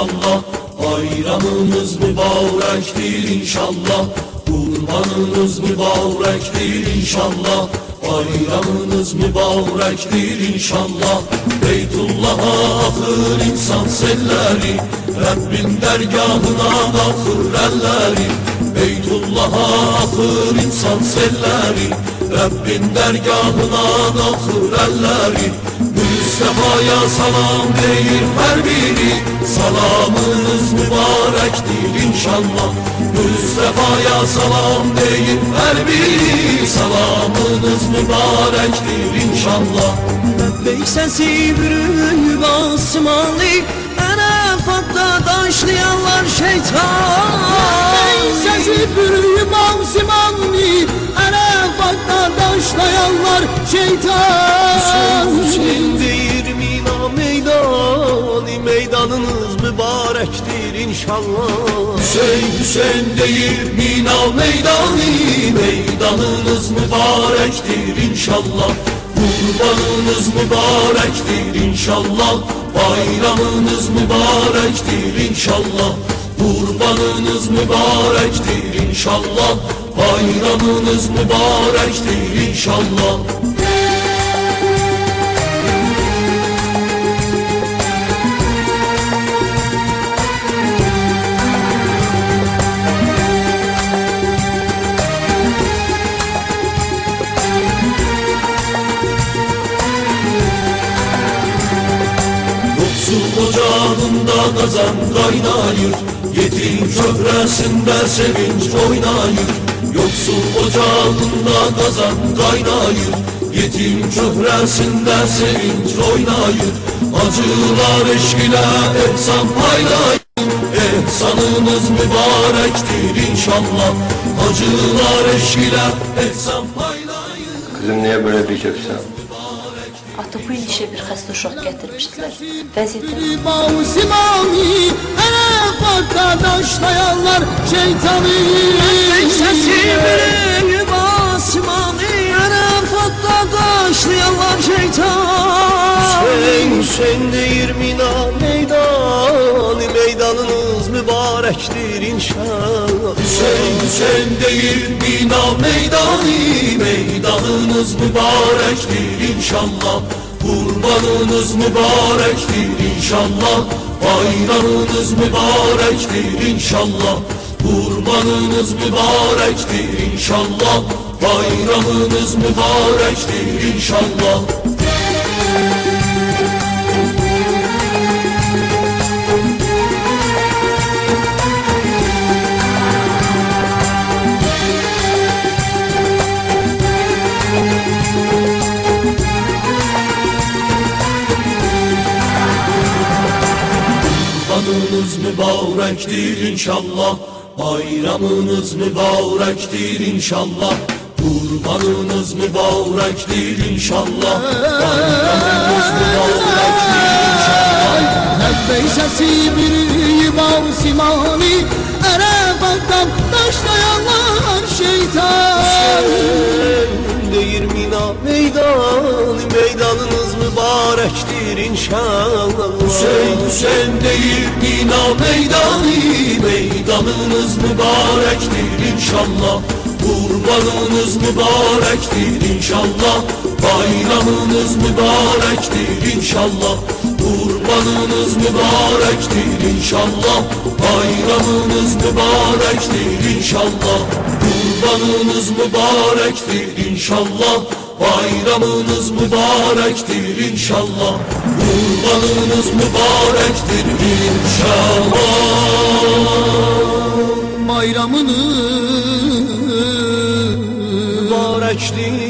inşallah. Bayramınız mübarektir inşallah. Kurbanınız mübarektir inşallah. Bayramınız mübarektir inşallah. Beytullah'a akır insan selleri, Rabbin dergahına akır elleri. Beytullah'a akır insan selleri, Rabbin dergahına akır elleri. Mustafa'ya salam deyir her biri, salamınız mübarektir inşallah. Mustafa'ya salam deyir her biri, salamınız mübarektir inşallah. Lebbeyk sesi bürüyüp asmanı, Arafat'ta taşlayanlar şeytan. Lebbeyk sesi bürüyüp asmanı, Arafat'ta taşlayanlar şeytan. Hüseyin deyir Mina meydanı, meydanınız mübarektir inşallah. Hüseyin deyir Mina meydanı, meydanınız mübarektir inşallah. Kurbanınız mübarektir inşallah. Bayramınız mübarektir inşallah. Kurbanınız mübarektir inşallah. Bayramınız mübarektir inşallah. Ocağında kazan kaynayır, yetim köhresinde sevinç oynayır. Yoksul ocağında kazan kaynayır, yetim köhresinde sevinç oynayır. Acılar eşk ile ehsan paylayır, ehsanınız mübarektir inşallah. Acılar eşk ile ehsan paylayır. Kızım niye böyle diyeceksin? Ata bu il işe bir xəstə uşaq gətirmişdilər. Vəziyyətə Arafat'ta taşlayanlar şeytanı. Lebbeyk sesi bürüyüp asmanı, Arafat'ta taşlayanlar şeytan. Hüseyin deyir Mina meydanı, meydanınız mübarektir inşallah. Hüseyin deyir Mina meydanı, meydanınız mübarektir inşallah. Kurbanınız mübarektir inşallah. Bayramınız mübarektir inşallah. Kurbanınız mübarektir inşallah. Bayramınız mübarektir inşallah. Kurbanınız mübarektir inşallah. Bayramınız mübarektir inşallah. Kurbanınız mübarektir inşallah. Bayramınız mübarektir inşallah. Lebbeyk sesi bürüyüp asmanı, Arafat'tan taşlayanlar şeytan. Deyir Mina meydanı, meydanınız mübarektir inşallah. Hüseyin deyir Mina meydanı, meydanınız mübarektir inşallah. Kurbanınız mübarektir inşallah. Bayramınız mübarektir inşallah. Kurbanınız mübarektir inşallah. Bayramınız mübarektir inşallah. Kurbanınız mübarektir inşallah. Bayramınız mübarektir inşallah. Kurbanınız mübarektir inşallah. Bayramınız mübarektir